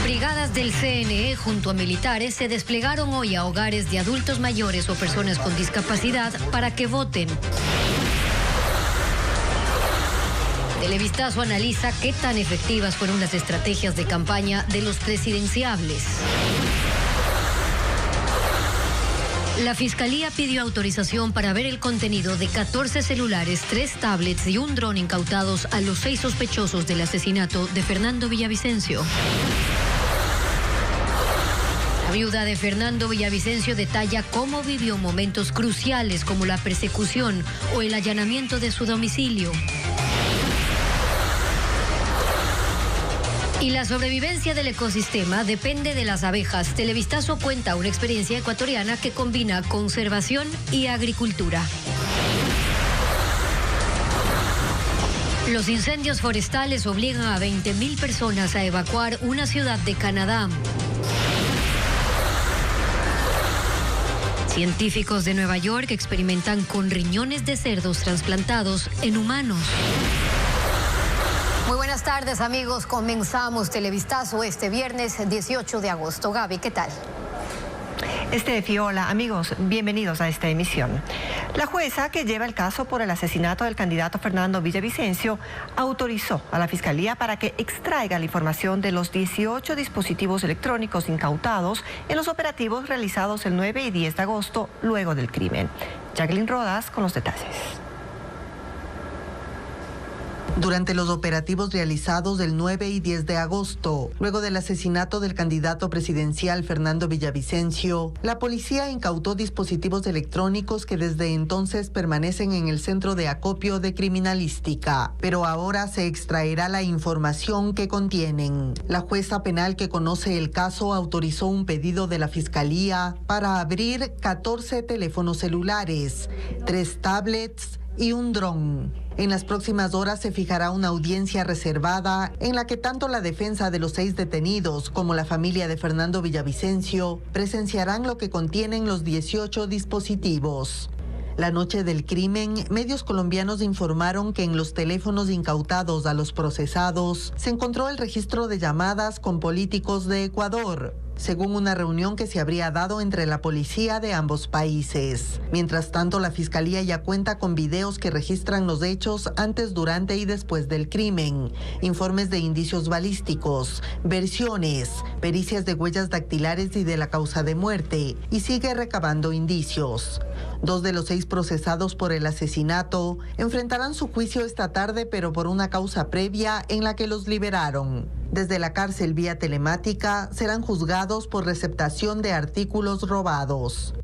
Brigadas del CNE junto a militares se desplegaron hoy a hogares de adultos mayores o personas con discapacidad para que voten. Televistazo analiza qué tan efectivas fueron las estrategias de campaña de los presidenciables. La Fiscalía pidió autorización para ver el contenido de 14 celulares, 3 tablets y un dron incautados a los 6 sospechosos del asesinato de Fernando Villavicencio. La viuda de Fernando Villavicencio detalla cómo vivió momentos cruciales como la persecución o el allanamiento de su domicilio. Y la sobrevivencia del ecosistema depende de las abejas. Televistazo cuenta una experiencia ecuatoriana que combina conservación y agricultura. Los incendios forestales obligan a 20.000 personas a evacuar una ciudad de Canadá. Científicos de Nueva York experimentan con riñones de cerdos trasplantados en humanos. Muy buenas tardes, amigos. Comenzamos Televistazo este viernes 18 de agosto. Gaby, ¿qué tal? Hola, amigos, bienvenidos a esta emisión. La jueza que lleva el caso por el asesinato del candidato Fernando Villavicencio autorizó a la Fiscalía para que extraiga la información de los 18 dispositivos electrónicos incautados en los operativos realizados el 9 y 10 de agosto luego del crimen. Jacqueline Rodas con los detalles. Durante los operativos realizados el 9 y 10 de agosto, luego del asesinato del candidato presidencial Fernando Villavicencio, la policía incautó dispositivos electrónicos que desde entonces permanecen en el Centro de Acopio de Criminalística, pero ahora se extraerá la información que contienen. La jueza penal que conoce el caso autorizó un pedido de la Fiscalía para abrir 14 teléfonos celulares, 3 tablets y un dron. En las próximas horas se fijará una audiencia reservada en la que tanto la defensa de los 6 detenidos como la familia de Fernando Villavicencio presenciarán lo que contienen los 18 dispositivos. La noche del crimen, medios colombianos informaron que en los teléfonos incautados a los procesados se encontró el registro de llamadas con políticos de Ecuador, según una reunión que se habría dado entre la policía de ambos países. Mientras tanto, la Fiscalía ya cuenta con videos que registran los hechos antes, durante y después del crimen, informes de indicios balísticos, versiones, pericias de huellas dactilares y de la causa de muerte, y sigue recabando indicios. 2 de los 6 procesados por el asesinato enfrentarán su juicio esta tarde, pero por una causa previa en la que los liberaron. Desde la cárcel vía telemática serán juzgados por receptación de artículos robados.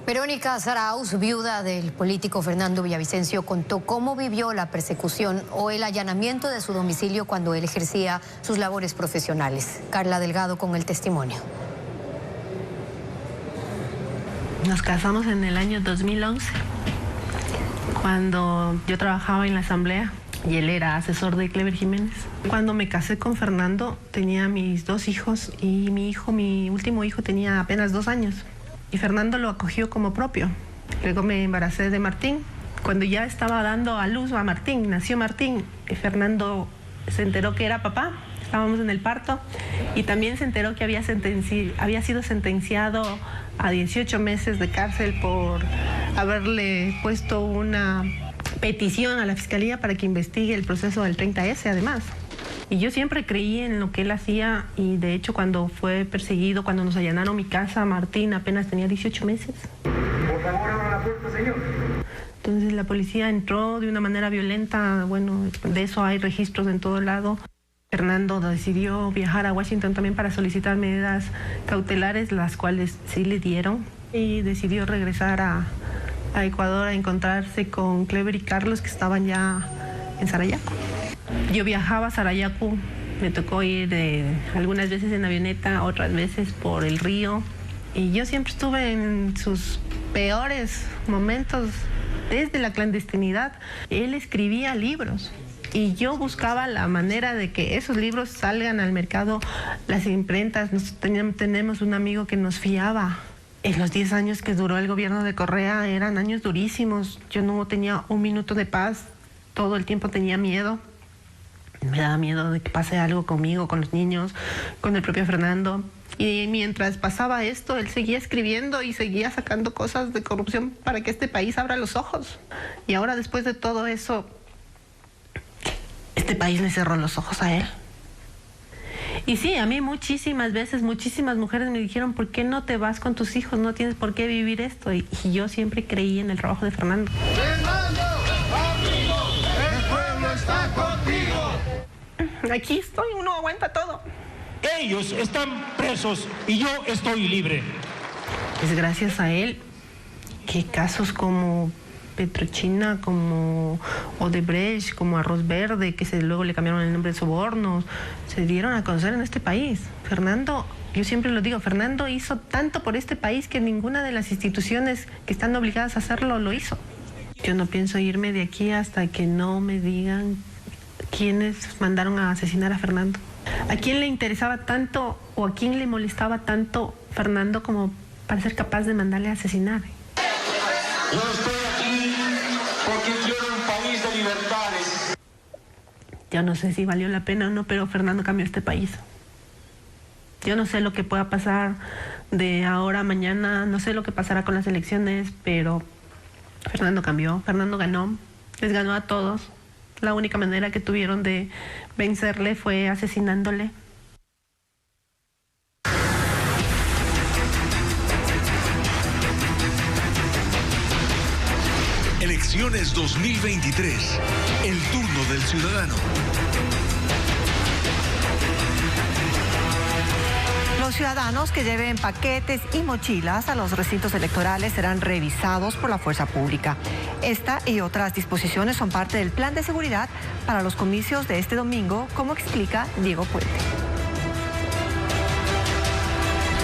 Verónica Zarauz, viuda del político Fernando Villavicencio, contó cómo vivió la persecución o el allanamiento de su domicilio cuando él ejercía sus labores profesionales. Carla Delgado con el testimonio. Nos casamos en el año 2011, cuando yo trabajaba en la asamblea y él era asesor de Clever Jiménez. Cuando me casé con Fernando tenía mis 2 hijos y mi último hijo tenía apenas 2 años. Y Fernando lo acogió como propio. Luego me embaracé de Martín. Cuando ya estaba dando a luz a Martín, nació Martín, Fernando se enteró que era papá. Estábamos en el parto y también se enteró que había sido sentenciado a 18 meses de cárcel por haberle puesto una petición a la Fiscalía para que investigue el proceso del 30S además. Y yo siempre creí en lo que él hacía y de hecho cuando fue perseguido, cuando nos allanaron mi casa, Martín apenas tenía 18 meses. Por favor, abra la puerta, señor. Entonces la policía entró de una manera violenta, bueno, de eso hay registros en todo lado. Fernando decidió viajar a Washington también para solicitar medidas cautelares, las cuales sí le dieron, y decidió regresar a Ecuador a encontrarse con Clever y Carlos, que estaban ya en Sarayaco. Yo viajaba a Sarayaco, me tocó ir algunas veces en avioneta, otras veces por el río, y yo siempre estuve en sus peores momentos desde la clandestinidad. Él escribía libros. Y yo buscaba la manera de que esos libros salgan al mercado, las imprentas. Tenemos un amigo que nos fiaba. En los 10 años que duró el gobierno de Correa eran años durísimos. Yo no tenía un minuto de paz, todo el tiempo tenía miedo. Me daba miedo de que pase algo conmigo, con los niños, con el propio Fernando. Y mientras pasaba esto, él seguía escribiendo y seguía sacando cosas de corrupción para que este país abra los ojos. Y ahora, después de todo eso, este país le cerró los ojos a él. Y sí, a mí muchísimas veces, muchísimas mujeres me dijeron, ¿por qué no te vas con tus hijos? No tienes por qué vivir esto. Y yo siempre creí en el trabajo de Fernando. ¡Fernando, amigo! ¡El pueblo está contigo! Aquí estoy, uno aguanta todo. Ellos están presos y yo estoy libre. Es gracias a él que casos como Petrochina, como Odebrecht, como Arroz Verde, que luego le cambiaron el nombre de sobornos, se dieron a conocer en este país. Fernando, yo siempre lo digo, Fernando hizo tanto por este país que ninguna de las instituciones que están obligadas a hacerlo lo hizo. Yo no pienso irme de aquí hasta que no me digan quiénes mandaron a asesinar a Fernando. ¿A quién le interesaba tanto o a quién le molestaba tanto Fernando como para ser capaz de mandarle a asesinar? Yo estoy aquí porque quiero un país de libertades. Yo no sé si valió la pena o no, pero Fernando cambió este país. Yo no sé lo que pueda pasar de ahora a mañana, no sé lo que pasará con las elecciones, pero Fernando cambió, Fernando ganó, les ganó a todos. La única manera que tuvieron de vencerle fue asesinándole. Elecciones 2023. El turno del ciudadano. Los ciudadanos que lleven paquetes y mochilas a los recintos electorales serán revisados por la fuerza pública. Esta y otras disposiciones son parte del plan de seguridad para los comicios de este domingo, como explica Diego Puente.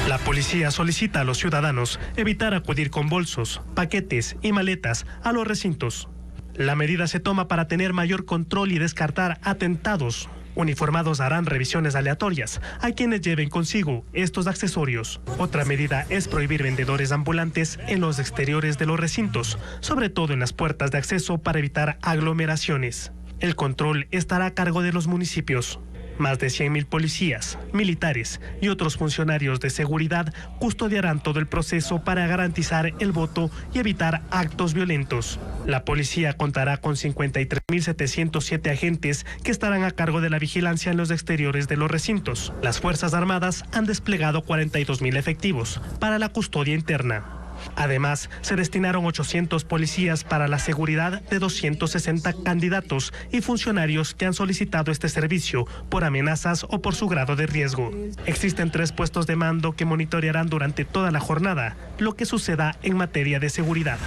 La policía solicita a los ciudadanos evitar acudir con bolsos, paquetes y maletas a los recintos. La medida se toma para tener mayor control y descartar atentados. Uniformados harán revisiones aleatorias a quienes lleven consigo estos accesorios. Otra medida es prohibir vendedores ambulantes en los exteriores de los recintos, sobre todo en las puertas de acceso para evitar aglomeraciones. El control estará a cargo de los municipios. Más de 100.000 policías, militares y otros funcionarios de seguridad custodiarán todo el proceso para garantizar el voto y evitar actos violentos. La policía contará con 53.707 agentes que estarán a cargo de la vigilancia en los exteriores de los recintos. Las Fuerzas Armadas han desplegado 42.000 efectivos para la custodia interna. Además, se destinaron 800 policías para la seguridad de 260 candidatos y funcionarios que han solicitado este servicio por amenazas o por su grado de riesgo. Existen 3 puestos de mando que monitorearán durante toda la jornada lo que suceda en materia de seguridad.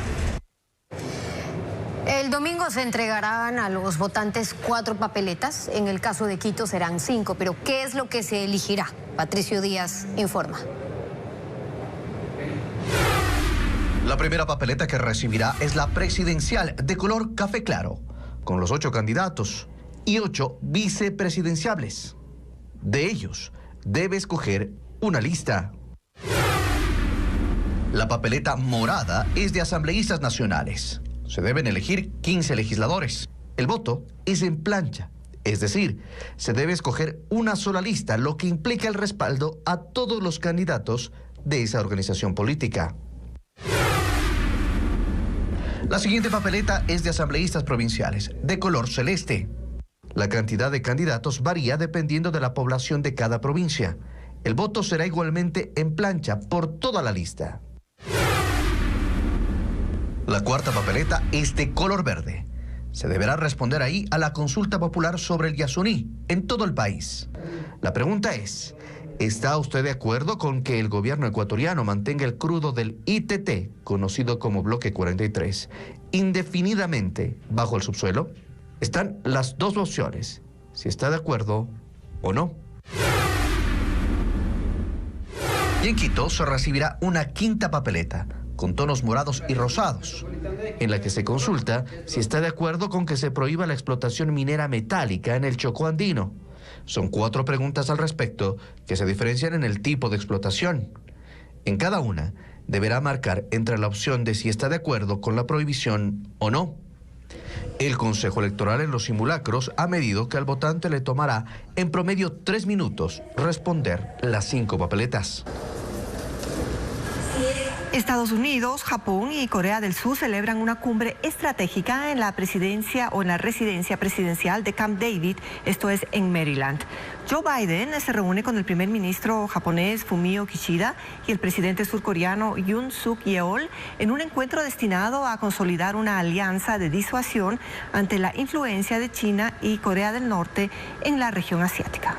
El domingo se entregarán a los votantes 4 papeletas. En el caso de Quito serán 5. Pero ¿qué es lo que se elegirá? Patricio Díaz informa. La primera papeleta que recibirá es la presidencial de color café claro, con los 8 candidatos y 8 vicepresidenciables. De ellos, debe escoger una lista. La papeleta morada es de asambleístas nacionales. Se deben elegir 15 legisladores. El voto es en plancha, es decir, se debe escoger una sola lista, lo que implica el respaldo a todos los candidatos de esa organización política. La siguiente papeleta es de asambleístas provinciales, de color celeste. La cantidad de candidatos varía dependiendo de la población de cada provincia. El voto será igualmente en plancha por toda la lista. La cuarta papeleta es de color verde. Se deberá responder ahí a la consulta popular sobre el Yasuní en todo el país. La pregunta es: ¿está usted de acuerdo con que el gobierno ecuatoriano mantenga el crudo del ITT, conocido como Bloque 43, indefinidamente bajo el subsuelo? Están las 2 opciones, si está de acuerdo o no. Y en Quito se recibirá una quinta papeleta, con tonos morados y rosados, en la que se consulta si está de acuerdo con que se prohíba la explotación minera metálica en el Chocó andino. Son 4 preguntas al respecto que se diferencian en el tipo de explotación. En cada una deberá marcar entre la opción de si está de acuerdo con la prohibición o no. El Consejo Electoral en los simulacros ha medido que al votante le tomará en promedio 3 minutos responder las 5 papeletas. Estados Unidos, Japón y Corea del Sur celebran una cumbre estratégica en la presidencia o en la residencia presidencial de Camp David, esto es en Maryland. Joe Biden se reúne con el primer ministro japonés Fumio Kishida y el presidente surcoreano Yoon Suk Yeol en un encuentro destinado a consolidar una alianza de disuasión ante la influencia de China y Corea del Norte en la región asiática.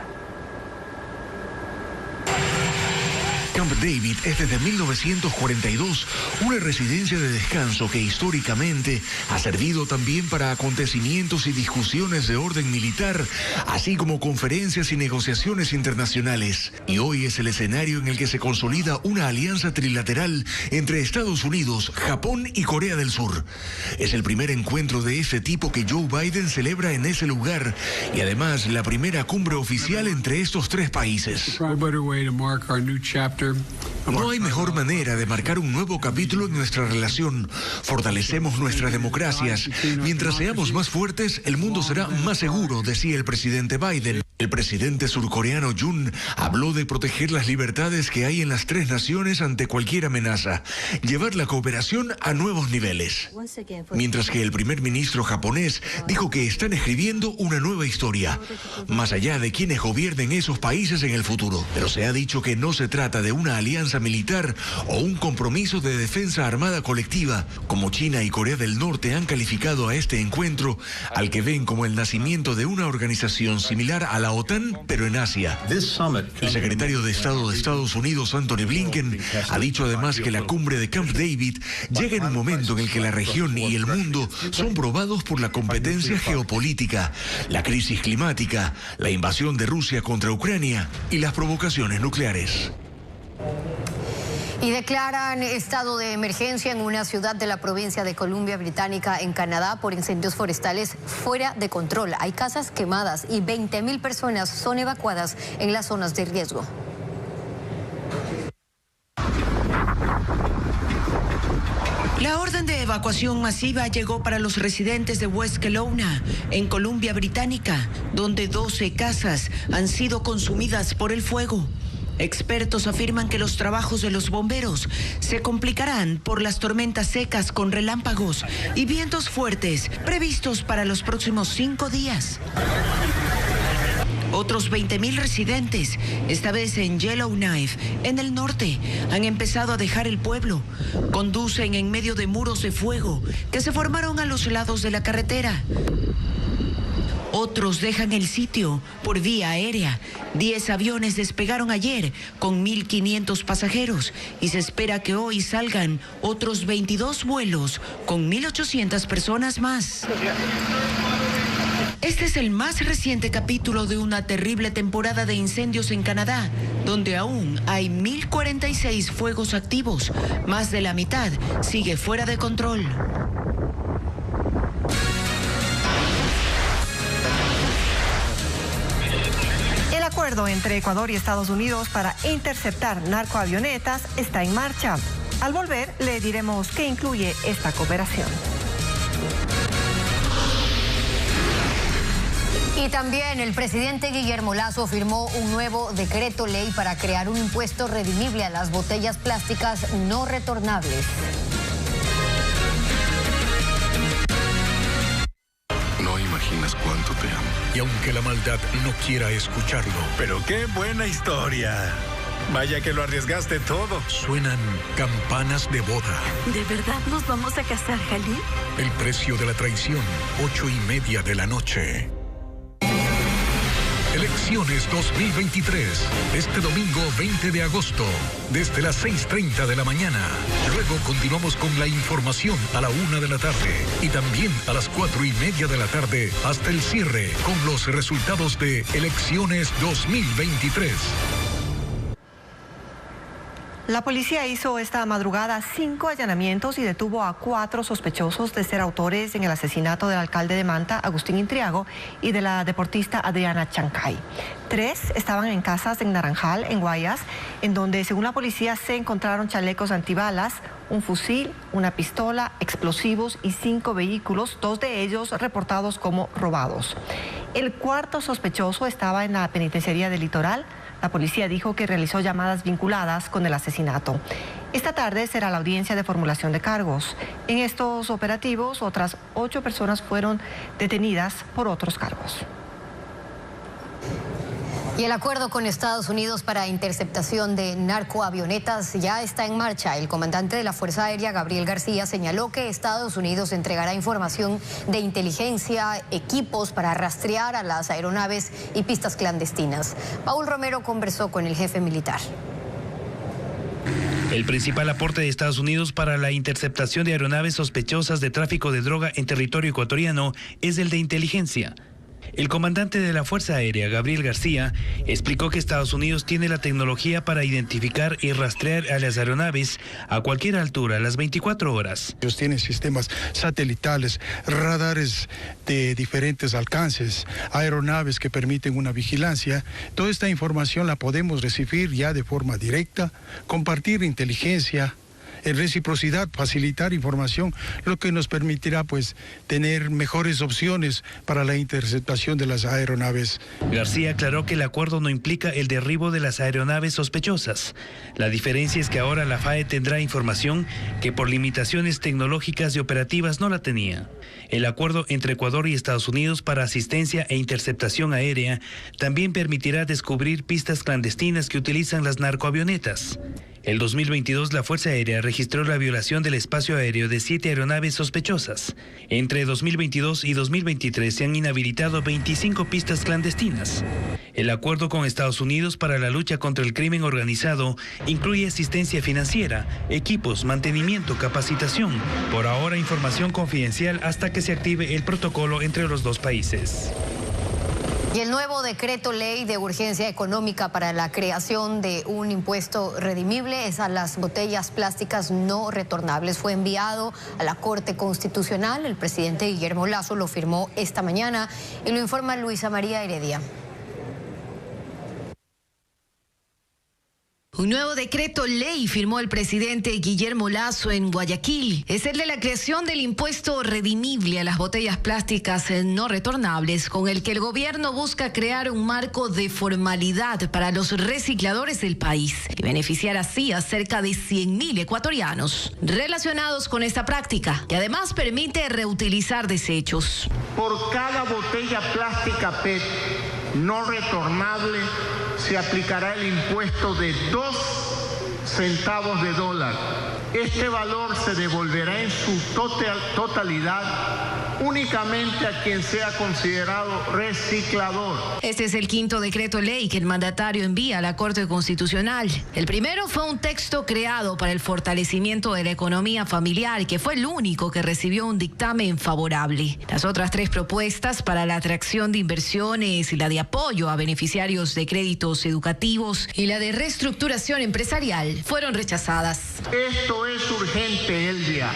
Camp David es desde 1942 una residencia de descanso que históricamente ha servido también para acontecimientos y discusiones de orden militar, así como conferencias y negociaciones internacionales. Y hoy es el escenario en el que se consolida una alianza trilateral entre Estados Unidos, Japón y Corea del Sur. Es el primer encuentro de este tipo que Joe Biden celebra en ese lugar y además la primera cumbre oficial entre estos 3 países. No hay mejor manera de marcar un nuevo capítulo en nuestra relación. Fortalecemos nuestras democracias. Mientras seamos más fuertes, el mundo será más seguro, decía el presidente Biden. El presidente surcoreano Yoon habló de proteger las libertades que hay en las 3 naciones ante cualquier amenaza, llevar la cooperación a nuevos niveles. Mientras que el primer ministro japonés dijo que están escribiendo una nueva historia, más allá de quienes gobiernen esos países en el futuro. Pero se ha dicho que no se trata de una alianza militar o un compromiso de defensa armada colectiva, como China y Corea del Norte han calificado a este encuentro, al que ven como el nacimiento de una organización similar a la OTAN, pero en Asia. El secretario de Estado de Estados Unidos, Anthony Blinken, ha dicho además que la cumbre de Camp David llega en un momento en el que la región y el mundo son probados por la competencia geopolítica, la crisis climática, la invasión de Rusia contra Ucrania y las provocaciones nucleares. Y declaran estado de emergencia en una ciudad de la provincia de Columbia Británica, en Canadá, por incendios forestales fuera de control. Hay casas quemadas y 20,000 personas son evacuadas en las zonas de riesgo. La orden de evacuación masiva llegó para los residentes de West Kelowna, en Columbia Británica, donde 12 casas han sido consumidas por el fuego. Expertos afirman que los trabajos de los bomberos se complicarán por las tormentas secas con relámpagos y vientos fuertes previstos para los próximos 5 días. Otros 20,000 residentes, esta vez en Yellowknife, en el norte, han empezado a dejar el pueblo. Conducen en medio de muros de fuego que se formaron a los lados de la carretera. Otros dejan el sitio por vía aérea. 10 aviones despegaron ayer con 1,500 pasajeros y se espera que hoy salgan otros 22 vuelos con 1,800 personas más. Este es el más reciente capítulo de una terrible temporada de incendios en Canadá, donde aún hay 1,046 fuegos activos. Más de la mitad sigue fuera de control. El acuerdo entre Ecuador y Estados Unidos para interceptar narcoavionetas está en marcha. Al volver, le diremos qué incluye esta cooperación. Y también el presidente Guillermo Lasso firmó un nuevo decreto ley para crear un impuesto redimible a las botellas plásticas no retornables. No imaginas cuánto te amo. Y aunque la maldad no quiera escucharlo, pero qué buena historia. Vaya que lo arriesgaste todo. Suenan campanas de boda. ¿De verdad nos vamos a casar, Jalil? El precio de la traición, 8:30 de la noche. Elecciones 2023, este domingo 20 de agosto, desde las 6:30 de la mañana. Luego continuamos con la información a la 1 de la tarde y también a las 4:30 de la tarde hasta el cierre con los resultados de Elecciones 2023. La policía hizo esta madrugada 5 allanamientos y detuvo a 4 sospechosos de ser autores en el asesinato del alcalde de Manta, Agustín Intriago, y de la deportista Adriana Chancay. 3 estaban en casas en Naranjal, en Guayas, en donde, según la policía, se encontraron chalecos antibalas, un fusil, una pistola, explosivos y 5 vehículos, 2 de ellos reportados como robados. El 4.º sospechoso estaba en la penitenciaría del Litoral. La policía dijo que realizó llamadas vinculadas con el asesinato. Esta tarde será la audiencia de formulación de cargos. En estos operativos, otras 8 personas fueron detenidas por otros cargos. Y el acuerdo con Estados Unidos para interceptación de narcoavionetas ya está en marcha. El comandante de la Fuerza Aérea, Gabriel García, señaló que Estados Unidos entregará información de inteligencia, equipos para rastrear a las aeronaves y pistas clandestinas. Paul Romero conversó con el jefe militar. El principal aporte de Estados Unidos para la interceptación de aeronaves sospechosas de tráfico de droga en territorio ecuatoriano es el de inteligencia. El comandante de la Fuerza Aérea, Gabriel García, explicó que Estados Unidos tiene la tecnología para identificar y rastrear a las aeronaves a cualquier altura, a las 24 horas. Ellos tienen sistemas satelitales, radares de diferentes alcances, aeronaves que permiten una vigilancia. Toda esta información la podemos recibir ya de forma directa, compartir inteligencia, en reciprocidad, facilitar información, lo que nos permitirá pues tener mejores opciones para la interceptación de las aeronaves. García aclaró que el acuerdo no implica el derribo de las aeronaves sospechosas. La diferencia es que ahora la FAE tendrá información que por limitaciones tecnológicas y operativas no la tenía. El acuerdo entre Ecuador y Estados Unidos para asistencia e interceptación aérea también permitirá descubrir pistas clandestinas que utilizan las narcoavionetas. El 2022 la Fuerza Aérea registró la violación del espacio aéreo de 7 aeronaves sospechosas. Entre 2022 y 2023 se han inhabilitado 25 pistas clandestinas. El acuerdo con Estados Unidos para la lucha contra el crimen organizado incluye asistencia financiera, equipos, mantenimiento, capacitación. Por ahora información confidencial hasta que se active el protocolo entre los dos países. Y el nuevo decreto ley de urgencia económica para la creación de un impuesto redimible es a las botellas plásticas no retornables fue enviado a la Corte Constitucional. El presidente Guillermo Lasso lo firmó esta mañana y lo informa Luisa María Heredia. Un nuevo decreto ley firmó el presidente Guillermo Lasso en Guayaquil. Es el de la creación del impuesto redimible a las botellas plásticas no retornables, con el que el gobierno busca crear un marco de formalidad para los recicladores del país y beneficiar así a cerca de 100.000 ecuatorianos relacionados con esta práctica, que además permite reutilizar desechos. Por cada botella plástica PET no retornable se aplicará el impuesto de 2 centavos de dólar. Este valor se devolverá en su totalidad únicamente a quien sea considerado reciclador. Este es el quinto decreto ley que el mandatario envía a la Corte Constitucional. El primero fue un texto creado para el fortalecimiento de la economía familiar, que fue el único que recibió un dictamen favorable. Las otras 3 propuestas para la atracción de inversiones y la de apoyo a beneficiarios de créditos educativos y la de reestructuración empresarial fueron rechazadas. Esto es urgente, Elvia.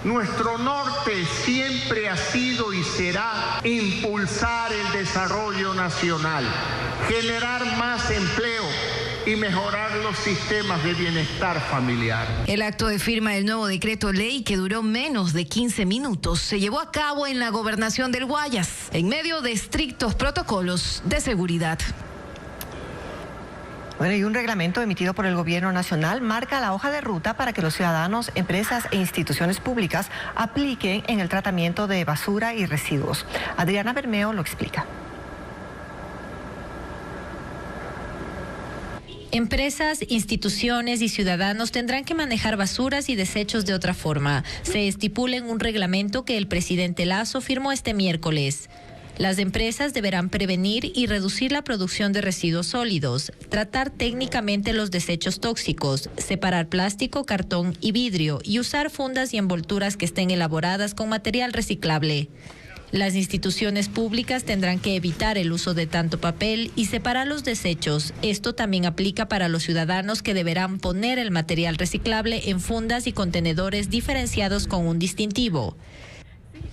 Nuestro norte siempre ha sido y será impulsar el desarrollo nacional, generar más empleo y mejorar los sistemas de bienestar familiar. El acto de firma del nuevo decreto ley, que duró menos de 15 minutos, se llevó a cabo en la gobernación del Guayas, en medio de estrictos protocolos de seguridad. Bueno, y un reglamento emitido por el Gobierno Nacional marca la hoja de ruta para que los ciudadanos, empresas e instituciones públicas apliquen en el tratamiento de basura y residuos. Adriana Bermeo lo explica. Empresas, instituciones y ciudadanos tendrán que manejar basuras y desechos de otra forma. Se estipula en un reglamento que el presidente Lasso firmó este miércoles. Las empresas deberán prevenir y reducir la producción de residuos sólidos, tratar técnicamente los desechos tóxicos, separar plástico, cartón y vidrio y usar fundas y envolturas que estén elaboradas con material reciclable. Las instituciones públicas tendrán que evitar el uso de tanto papel y separar los desechos. Esto también aplica para los ciudadanos, que deberán poner el material reciclable en fundas y contenedores diferenciados con un distintivo.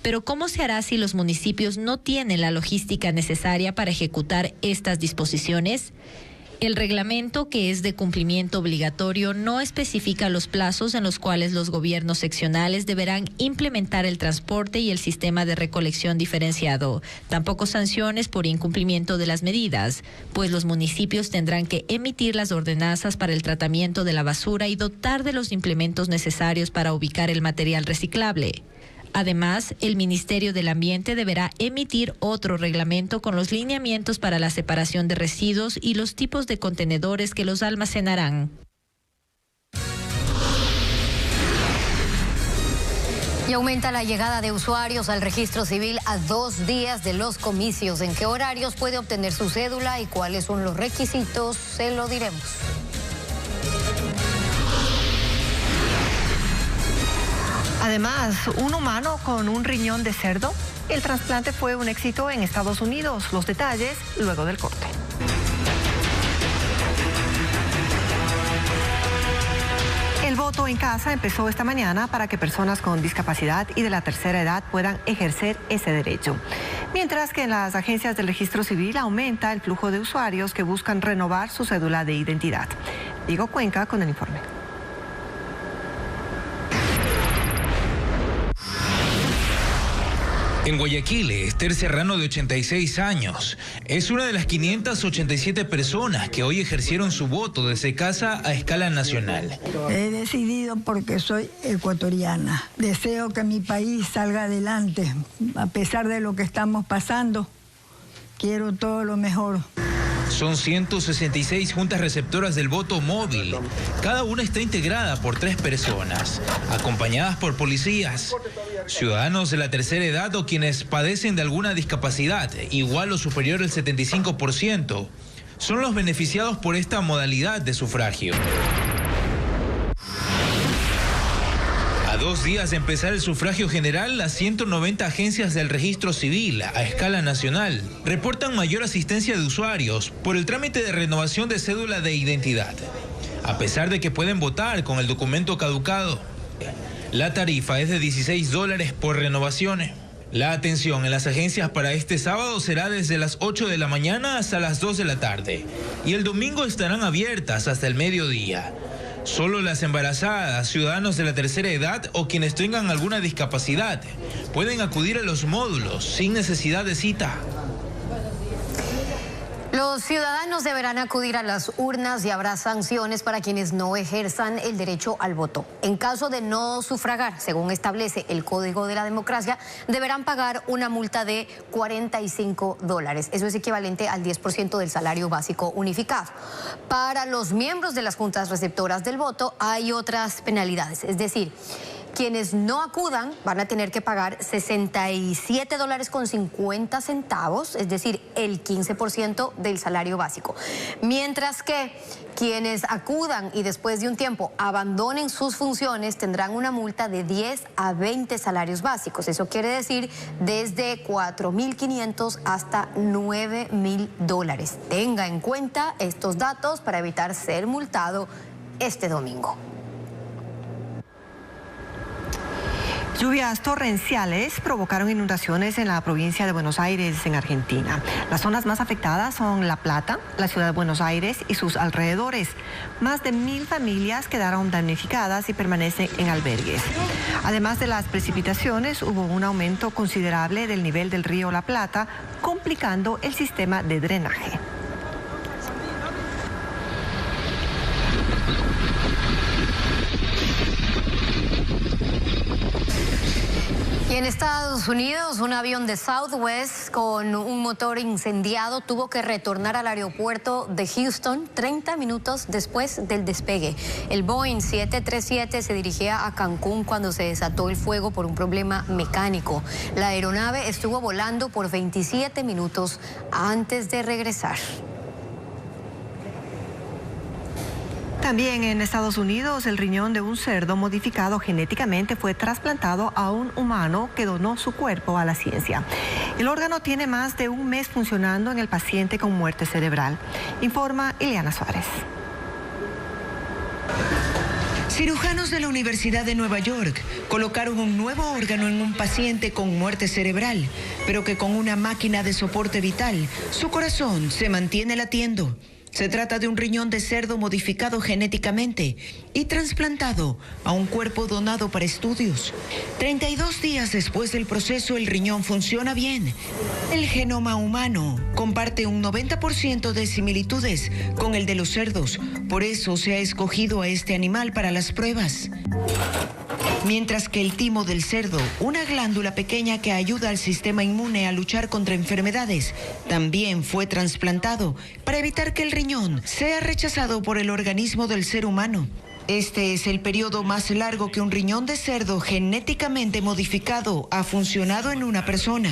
Pero ¿cómo se hará si los municipios no tienen la logística necesaria para ejecutar estas disposiciones? El reglamento, que es de cumplimiento obligatorio, no especifica los plazos en los cuales los gobiernos seccionales deberán implementar el transporte y el sistema de recolección diferenciado. Tampoco sanciones por incumplimiento de las medidas, pues los municipios tendrán que emitir las ordenanzas para el tratamiento de la basura y dotar de los implementos necesarios para ubicar el material reciclable. Además, el Ministerio del Ambiente deberá emitir otro reglamento con los lineamientos para la separación de residuos y los tipos de contenedores que los almacenarán. Y aumenta la llegada de usuarios al registro civil a 2 días de los comicios. ¿En qué horarios puede obtener su cédula y cuáles son los requisitos? Se lo diremos. Además, un humano con un riñón de cerdo. El trasplante fue un éxito en Estados Unidos. Los detalles luego del corte. El voto en casa empezó esta mañana para que personas con discapacidad y de la tercera edad puedan ejercer ese derecho. Mientras que en las agencias del registro civil aumenta el flujo de usuarios que buscan renovar su cédula de identidad. Diego Cuenca con el informe. En Guayaquil, Esther Serrano, de 86 años, es una de las 587 personas que hoy ejercieron su voto desde casa a escala nacional. He decidido porque soy ecuatoriana. Deseo que mi país salga adelante, a pesar de lo que estamos pasando. Quiero todo lo mejor. Son 166 juntas receptoras del voto móvil. Cada una está integrada por 3 personas, acompañadas por policías, ciudadanos de la tercera edad o quienes padecen de alguna discapacidad, igual o superior al 75%. Son los beneficiados por esta modalidad de sufragio. A 2 días de empezar el sufragio general, las 190 agencias del registro civil a escala nacional reportan mayor asistencia de usuarios por el trámite de renovación de cédula de identidad. A pesar de que pueden votar con el documento caducado, la tarifa es de $16 por renovación. La atención en las agencias para este sábado será desde las 8 de la mañana hasta las 2 de la tarde y el domingo estarán abiertas hasta el mediodía. Solo las embarazadas, ciudadanos de la tercera edad o quienes tengan alguna discapacidad pueden acudir a los módulos sin necesidad de cita. Los ciudadanos deberán acudir a las urnas y habrá sanciones para quienes no ejerzan el derecho al voto. En caso de no sufragar, según establece el Código de la Democracia, deberán pagar una multa de $45. Eso es equivalente al 10% del salario básico unificado. Para los miembros de las juntas receptoras del voto hay otras penalidades, es decir, quienes no acudan van a tener que pagar $67.50, es decir, el 15% del salario básico. Mientras que quienes acudan y después de un tiempo abandonen sus funciones tendrán una multa de 10 a 20 salarios básicos. Eso quiere decir desde $4.500 hasta $9.000. Tenga en cuenta estos datos para evitar ser multado este domingo. Lluvias torrenciales provocaron inundaciones en la provincia de Buenos Aires, en Argentina. Las zonas más afectadas son La Plata, la ciudad de Buenos Aires y sus alrededores. Más de 1.000 familias quedaron damnificadas y permanecen en albergues. Además de las precipitaciones, hubo un aumento considerable del nivel del río La Plata, complicando el sistema de drenaje. Y en Estados Unidos, un avión de Southwest con un motor incendiado tuvo que retornar al aeropuerto de Houston 30 minutos después del despegue. El Boeing 737 se dirigía a Cancún cuando se desató el fuego por un problema mecánico. La aeronave estuvo volando por 27 minutos antes de regresar. También en Estados Unidos, el riñón de un cerdo modificado genéticamente fue trasplantado a un humano que donó su cuerpo a la ciencia. El órgano tiene más de un mes funcionando en el paciente con muerte cerebral, informa Ileana Suárez. Cirujanos de la Universidad de Nueva York colocaron un nuevo órgano en un paciente con muerte cerebral, pero que con una máquina de soporte vital, su corazón se mantiene latiendo. Se trata de un riñón de cerdo modificado genéticamente y trasplantado a un cuerpo donado para estudios. 32 días después del proceso, el riñón funciona bien. El genoma humano comparte un 90% de similitudes con el de los cerdos. Por eso se ha escogido a este animal para las pruebas. Mientras que el timo del cerdo, una glándula pequeña que ayuda al sistema inmune a luchar contra enfermedades, también fue trasplantado para evitar que el riñón sea rechazado por el organismo del ser humano. Este es el periodo más largo que un riñón de cerdo genéticamente modificado ha funcionado en una persona.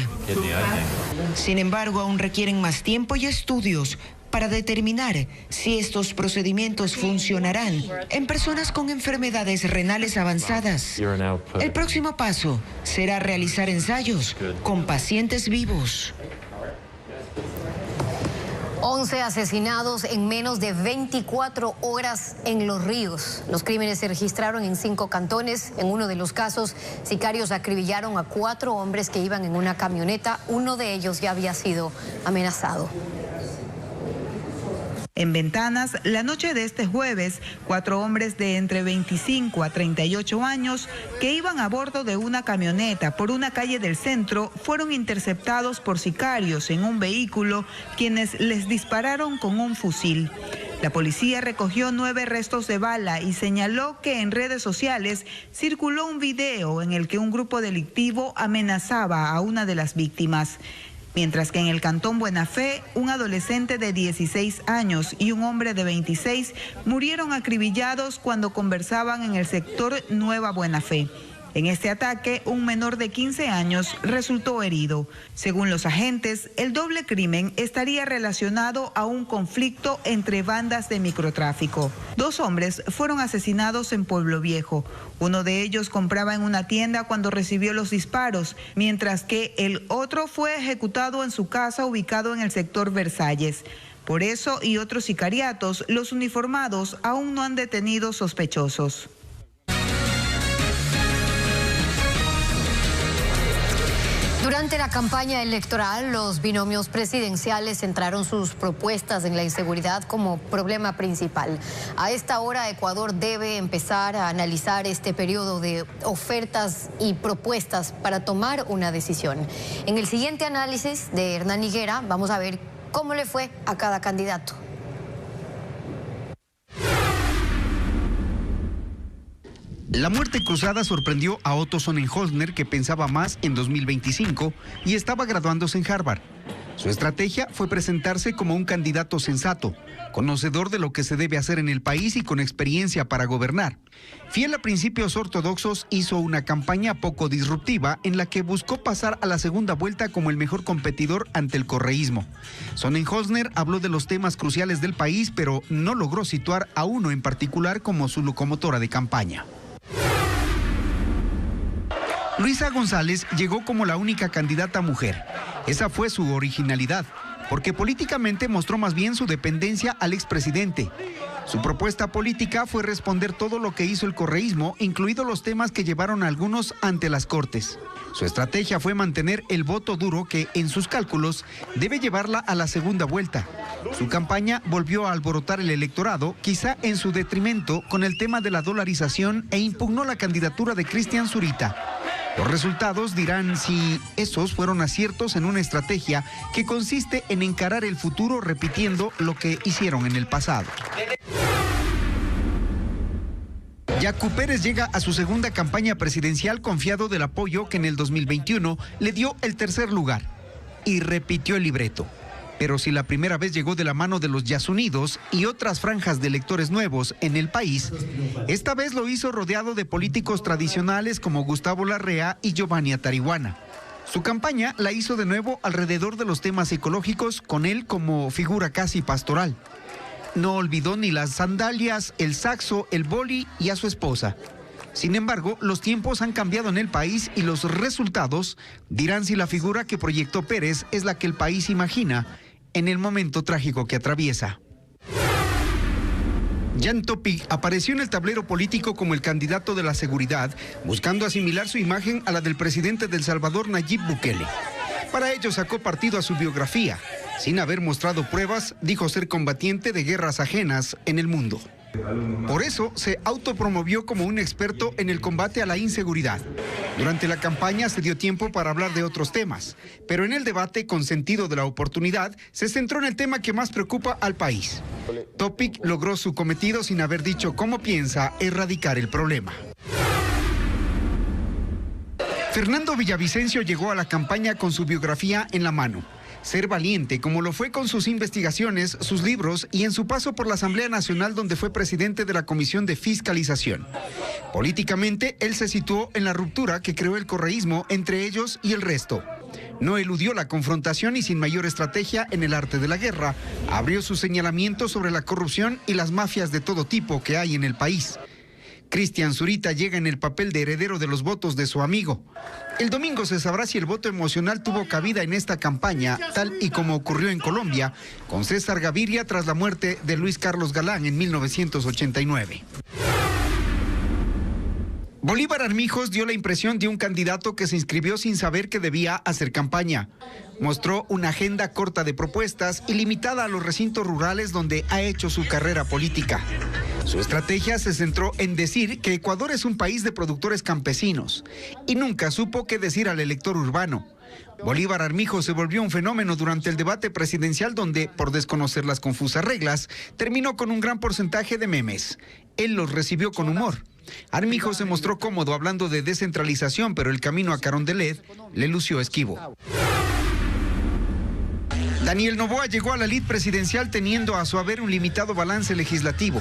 Sin embargo, aún requieren más tiempo y estudios para determinar si estos procedimientos funcionarán en personas con enfermedades renales avanzadas. El próximo paso será realizar ensayos con pacientes vivos. 11 asesinados en menos de 24 horas en Los Ríos. Los crímenes se registraron en 5 cantones. En uno de los casos, sicarios acribillaron a 4 hombres que iban en una camioneta. Uno de ellos ya había sido amenazado. En Ventanas, la noche de este jueves, 4 hombres de entre 25 a 38 años que iban a bordo de una camioneta por una calle del centro fueron interceptados por sicarios en un vehículo, quienes les dispararon con un fusil. La policía recogió 9 restos de bala y señaló que en redes sociales circuló un video en el que un grupo delictivo amenazaba a una de las víctimas. Mientras que en el cantón Buena Fe, un adolescente de 16 años y un hombre de 26 murieron acribillados cuando conversaban en el sector Nueva Buena Fe. En este ataque, un menor de 15 años resultó herido. Según los agentes, el doble crimen estaría relacionado a un conflicto entre bandas de microtráfico. 2 hombres fueron asesinados en Pueblo Viejo. Uno de ellos compraba en una tienda cuando recibió los disparos, mientras que el otro fue ejecutado en su casa ubicado en el sector Versalles. Por eso y otros sicariatos, los uniformados aún no han detenido sospechosos. Durante la campaña electoral, los binomios presidenciales centraron sus propuestas en la inseguridad como problema principal. A esta hora, Ecuador debe empezar a analizar este periodo de ofertas y propuestas para tomar una decisión. En el siguiente análisis de Hernán Higuera, vamos a ver cómo le fue a cada candidato. La muerte cruzada sorprendió a Otto Sonnenholzner, que pensaba más en 2025 y estaba graduándose en Harvard. Su estrategia fue presentarse como un candidato sensato, conocedor de lo que se debe hacer en el país y con experiencia para gobernar. Fiel a principios ortodoxos, hizo una campaña poco disruptiva en la que buscó pasar a la segunda vuelta como el mejor competidor ante el correísmo. Sonnenholzner habló de los temas cruciales del país, pero no logró situar a uno en particular como su locomotora de campaña. Luisa González llegó como la única candidata mujer. Esa fue su originalidad, porque políticamente mostró más bien su dependencia al expresidente. Su propuesta política fue responder todo lo que hizo el correísmo, incluidos los temas que llevaron a algunos ante las Cortes. Su estrategia fue mantener el voto duro que, en sus cálculos, debe llevarla a la segunda vuelta. Su campaña volvió a alborotar el electorado, quizá en su detrimento, con el tema de la dolarización, e impugnó la candidatura de Cristian Zurita. Los resultados dirán si esos fueron aciertos en una estrategia que consiste en encarar el futuro repitiendo lo que hicieron en el pasado. Yacu Pérez llega a su segunda campaña presidencial confiado del apoyo que en el 2021 le dio el tercer lugar y repitió el libreto. Pero si la primera vez llegó de la mano de los Yasunidos y otras franjas de electores nuevos en el país, esta vez lo hizo rodeado de políticos tradicionales como Gustavo Larrea y Giovanni Atarihuana. Su campaña la hizo de nuevo alrededor de los temas ecológicos, con él como figura casi pastoral. no olvidó ni las sandalias, el saxo, el boli y a su esposa. Sin embargo, los tiempos han cambiado en el país y los resultados dirán si la figura que proyectó Pérez es la que el país imagina en el momento trágico que atraviesa. Jan Topic apareció en el tablero político como el candidato de la seguridad, buscando asimilar su imagen a la del presidente de El Salvador, Nayib Bukele. Para ello sacó partido a su biografía. Sin haber mostrado pruebas, dijo ser combatiente de guerras ajenas en el mundo. Por eso se autopromovió como un experto en el combate a la inseguridad. Durante la campaña se dio tiempo para hablar de otros temas, pero en el debate, con sentido de la oportunidad, se centró en el tema que más preocupa al país. Topic logró su cometido sin haber dicho cómo piensa erradicar el problema. Fernando Villavicencio llegó a la campaña con su biografía en la mano. Ser valiente, como lo fue con sus investigaciones, sus libros y en su paso por la Asamblea Nacional, donde fue presidente de la Comisión de Fiscalización. Políticamente, él se situó en la ruptura que creó el correísmo entre ellos y el resto. No eludió la confrontación y sin mayor estrategia en el arte de la guerra, abrió su señalamiento sobre la corrupción y las mafias de todo tipo que hay en el país. Cristian Zurita llega en el papel de heredero de los votos de su amigo. El domingo se sabrá si el voto emocional tuvo cabida en esta campaña, tal y como ocurrió en Colombia, con César Gaviria tras la muerte de Luis Carlos Galán en 1989. Bolívar Armijos dio la impresión de un candidato que se inscribió sin saber que debía hacer campaña. Mostró una agenda corta de propuestas y limitada a los recintos rurales donde ha hecho su carrera política. Su estrategia se centró en decir que Ecuador es un país de productores campesinos y nunca supo qué decir al elector urbano. Bolívar Armijos se volvió un fenómeno durante el debate presidencial donde, por desconocer las confusas reglas, terminó con un gran porcentaje de memes. Él los recibió con humor. Armijos se mostró cómodo hablando de descentralización, pero el camino a Carondelet le lució esquivo. Daniel Noboa llegó a la lid presidencial teniendo a su haber un limitado balance legislativo.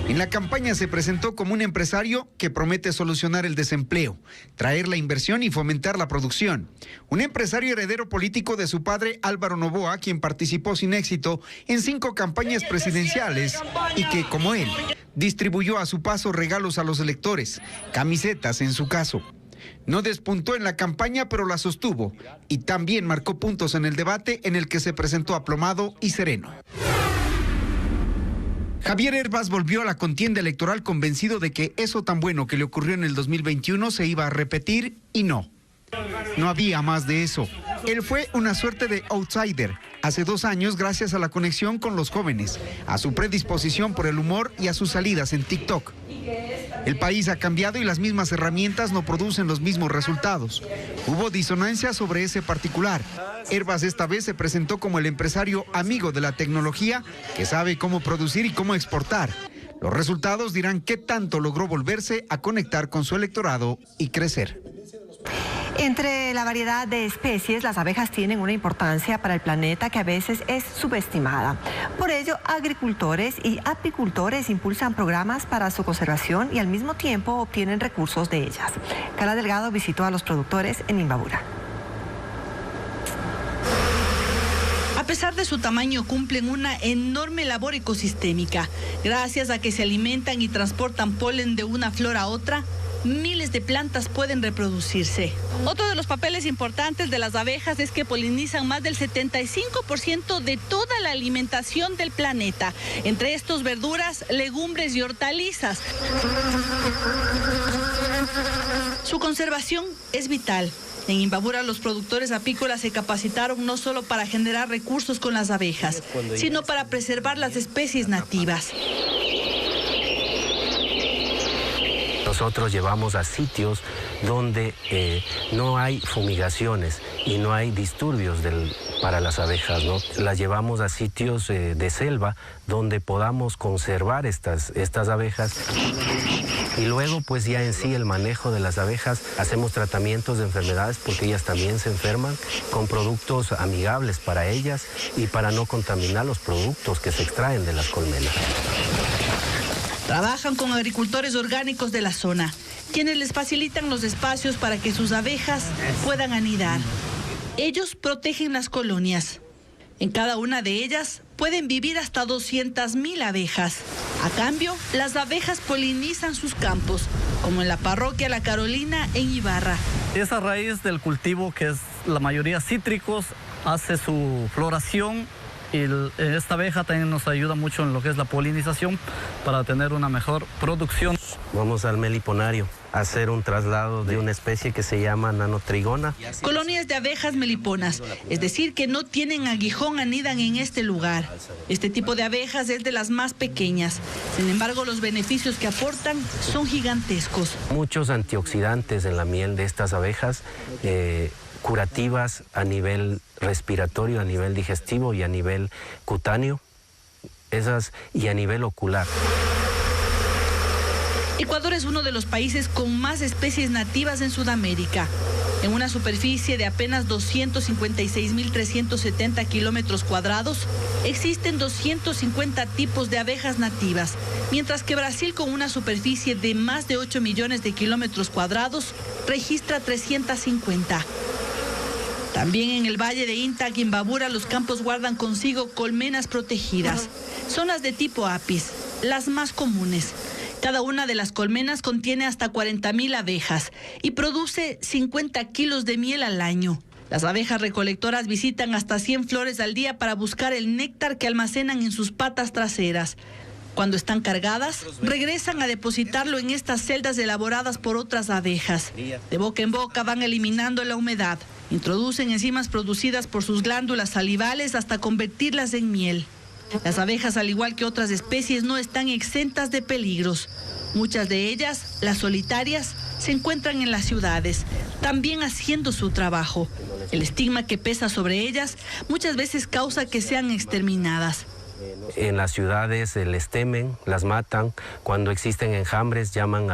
En la campaña se presentó como un empresario que promete solucionar el desempleo, traer la inversión y fomentar la producción. Un empresario heredero político de su padre Álvaro Noboa, quien participó sin éxito en 5 campañas presidenciales y que, como él, distribuyó a su paso regalos a los electores, camisetas en su caso. No despuntó en la campaña, pero la sostuvo y también marcó puntos en el debate en el que se presentó aplomado y sereno. Javier Herbas volvió a la contienda electoral convencido de que eso tan bueno que le ocurrió en el 2021 se iba a repetir y no. No había más de eso. Él fue una suerte de outsider hace 2 años gracias a la conexión con los jóvenes, a su predisposición por el humor y a sus salidas en TikTok. El país ha cambiado y las mismas herramientas no producen los mismos resultados. Hubo disonancia sobre ese particular. Herbas esta vez se presentó como el empresario amigo de la tecnología que sabe cómo producir y cómo exportar. Los resultados dirán qué tanto logró volverse a conectar con su electorado y crecer. Entre la variedad de especies, las abejas tienen una importancia para el planeta que a veces es subestimada. Por ello, agricultores y apicultores impulsan programas para su conservación y al mismo tiempo obtienen recursos de ellas. Carla Delgado visitó a los productores en Imbabura. A pesar de su tamaño, cumplen una enorme labor ecosistémica. Gracias a que se alimentan y transportan polen de una flor a otra, miles de plantas pueden reproducirse. Otro de los papeles importantes de las abejas es que polinizan más del 75% de toda la alimentación del planeta, entre estos verduras, legumbres y hortalizas. Su conservación es vital. En Imbabura, los productores apícolas se capacitaron no solo para generar recursos con las abejas, sino para preservar las especies nativas. Nosotros llevamos a sitios donde no hay fumigaciones y no hay disturbios para las abejas, ¿no? Las llevamos a sitios de selva donde podamos conservar estas abejas. Y luego, pues ya en sí el manejo de las abejas, hacemos tratamientos de enfermedades porque ellas también se enferman con productos amigables para ellas y para no contaminar los productos que se extraen de las colmenas. Trabajan con agricultores orgánicos de la zona, quienes les facilitan los espacios para que sus abejas puedan anidar. Ellos protegen las colonias. En cada una de ellas pueden vivir hasta 200.000 abejas. A cambio, las abejas polinizan sus campos, como en la parroquia La Carolina en Ibarra. Esa raíz del cultivo, que es la mayoría cítricos, hace su floración y esta abeja también nos ayuda mucho en lo que es la polinización para tener una mejor producción. Vamos al meliponario a hacer un traslado de una especie que se llama nanotrigona. Colonias de abejas meliponas, es decir, que no tienen aguijón, anidan en este lugar. Este tipo de abejas es de las más pequeñas. Sin embargo, los beneficios que aportan son gigantescos. Muchos antioxidantes en la miel de estas abejas, curativas a nivel respiratorio, a nivel digestivo y a nivel cutáneo, y a nivel ocular. Ecuador es uno de los países con más especies nativas en Sudamérica. En una superficie de apenas 256.370 kilómetros cuadrados, existen 250 tipos de abejas nativas, mientras que Brasil, con una superficie de más de 8 millones de kilómetros cuadrados, registra 350. También en el valle de Inta, Imbabura, los campos guardan consigo colmenas protegidas. Son las de tipo Apis, las más comunes. Cada una de las colmenas contiene hasta 40.000 abejas y produce 50 kilos de miel al año. Las abejas recolectoras visitan hasta 100 flores al día para buscar el néctar que almacenan en sus patas traseras. Cuando están cargadas, regresan a depositarlo en estas celdas elaboradas por otras abejas. De boca en boca van eliminando la humedad. Introducen enzimas producidas por sus glándulas salivales hasta convertirlas en miel. Las abejas, al igual que otras especies, no están exentas de peligros. Muchas de ellas, las solitarias, se encuentran en las ciudades, también haciendo su trabajo. El estigma que pesa sobre ellas muchas veces causa que sean exterminadas. En las ciudades les temen, las matan. Cuando existen enjambres llaman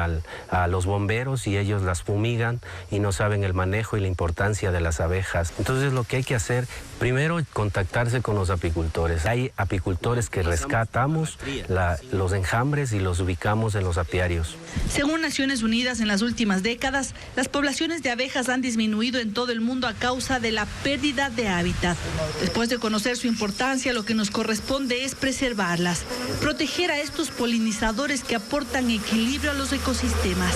a los bomberos y ellos las fumigan y no saben el manejo y la importancia de las abejas. Entonces lo que hay que hacer, primero, contactarse con los apicultores. Hay apicultores que rescatamos los enjambres y los ubicamos en los apiarios. Según Naciones Unidas, en las últimas décadas, las poblaciones de abejas han disminuido en todo el mundo a causa de la pérdida de hábitat. Después de conocer su importancia, lo que nos corresponde es preservarlas, proteger a estos polinizadores que aportan equilibrio a los ecosistemas.